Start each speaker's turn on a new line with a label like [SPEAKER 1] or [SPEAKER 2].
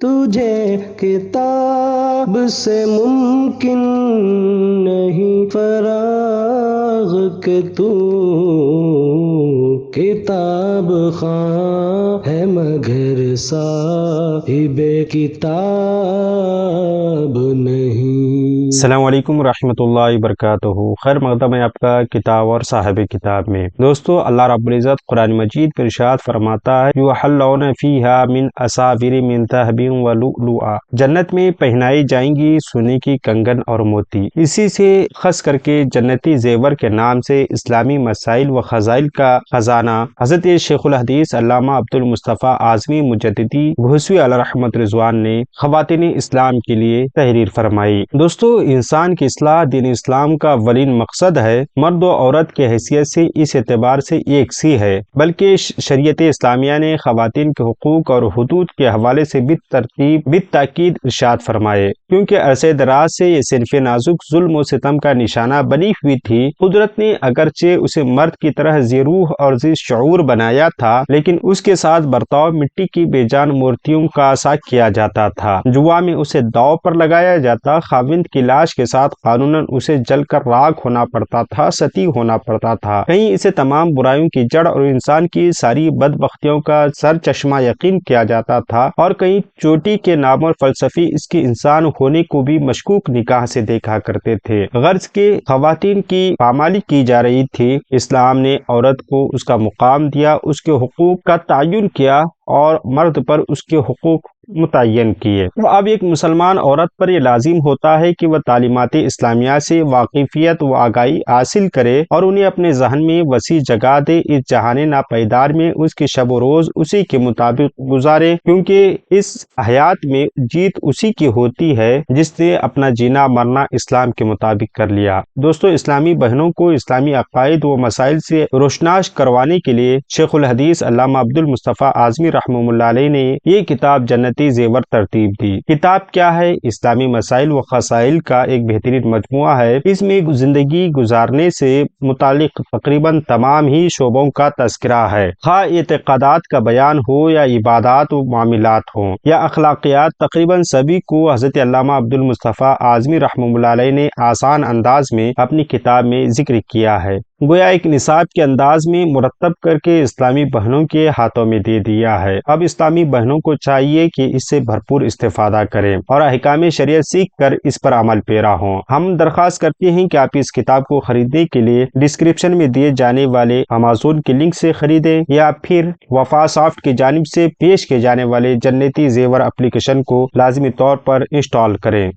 [SPEAKER 1] تجھے کتاب سے ممکن نہیں فراغ کہ تو کتاب خواہ ہے مگر صاحب کتاب نہیں۔
[SPEAKER 2] السلام علیکم ورحمۃ اللہ وبرکاتہ۔ خیر مقدم ہے آپ کا کتاب اور صاحب کتاب میں۔ دوستو، اللہ رب العزت قرآن مجید پر ارشاد فرماتا ہے یحلون فیہا من اساور من ذہب ولؤلؤا، جنت میں پہنائی جائیں گی سونے کی کنگن اور موتی۔ اسی سے خاص کر کے جنتی زیور کے نام سے اسلامی مسائل و فضائل کا خزانہ حضرت شیخ الحدیث علامہ عبد المصطفیٰ اعظمی مجددی بھوسوی علیہ رحمت رضوان نے خواتین اسلام کے لیے تحریر فرمائی۔ دوستو، انسان کی اصلاح دین اسلام کا اولین مقصد ہے۔ مرد و عورت کی حیثیت سے اس اعتبار سے ایک سی ہے، بلکہ شریعت اسلامیہ نے خواتین کے حقوق اور حدود کے حوالے سے بالتاکید ارشاد فرمائے، کیونکہ عرصہ دراز سے یہ صنف نازک ظلم و ستم کا نشانہ بنی ہوئی تھی۔ قدرت نے اگرچہ اسے مرد کی طرح ذی روح اور ذی شعور بنایا تھا، لیکن اس کے ساتھ برتاؤ مٹی کی بے جان مورتیوں کا سا کیا جاتا تھا۔ جوا میں اسے داؤ پر لگایا جاتا، خاوند کی لاش کے ساتھ قانوناً اسے جل کر راکھ ہونا پڑتا تھا، ستی ہونا پڑتا تھا۔ کہیں اسے تمام برائیوں کی جڑ اور انسان کی ساری بدبختیوں کا سر چشمہ یقین کیا جاتا تھا، اور کہیں چوٹی کے نام اور فلسفی اس کے انسان ہونے کو بھی مشکوک نگاہ سے دیکھا کرتے تھے۔ غرض کے خواتین کی پامالی کی جا رہی تھی۔ اسلام نے عورت کو اس کا مقام دیا، اس کے حقوق کا تعین کیا اور مرد پر اس کے حقوق متعین کیے۔ تو اب ایک مسلمان عورت پر یہ لازم ہوتا ہے کہ وہ تعلیمات اسلامیہ سے واقفیت و آگاہی حاصل کرے اور انہیں اپنے ذہن میں وسیع جگہ دے۔ اس جہان ناپائیدار میں اس کی شب و روز اسی کے مطابق گزارے، کیونکہ اس حیات میں جیت اسی کی ہوتی ہے جس نے اپنا جینا مرنا اسلام کے مطابق کر لیا۔ دوستو، اسلامی بہنوں کو اسلامی عقائد و مسائل سے روشناس کروانے کے لیے شیخ الحدیث علامہ عبد المصطفیٰ اعظمی رحمہ اللہ علیہ نے یہ کتاب جنتی زیور ترتیب دی۔ کتاب کیا ہے؟ اسلامی مسائل و خصائل کا ایک بہترین مجموعہ ہے۔ اس میں زندگی گزارنے سے متعلق تقریباً تمام ہی شعبوں کا تذکرہ ہے، خواہ اعتقادات کا بیان ہو یا عبادات و معاملات ہوں یا اخلاقیات، تقریباً سبھی کو حضرت علامہ عبد المصطفیٰ اعظمی رحمہ اللہ علیہ نے آسان انداز میں اپنی کتاب میں ذکر کیا ہے، گویا ایک نصاب کے انداز میں مرتب کر کے اسلامی بہنوں کے ہاتھوں میں دے دیا ہے۔ اب اسلامی بہنوں کو چاہیے کہ اس سے بھرپور استفادہ کریں اور احکام شریعت سیکھ کر اس پر عمل پیرا ہوں۔ ہم درخواست کرتے ہیں کہ آپ اس کتاب کو خریدنے کے لیے ڈسکرپشن میں دیے جانے والے امازون کے لنک سے خریدیں یا پھر وفا سافٹ کی جانب سے پیش کیے جانے والے جنتی زیور اپلیکیشن کو لازمی طور پر انسٹال کریں۔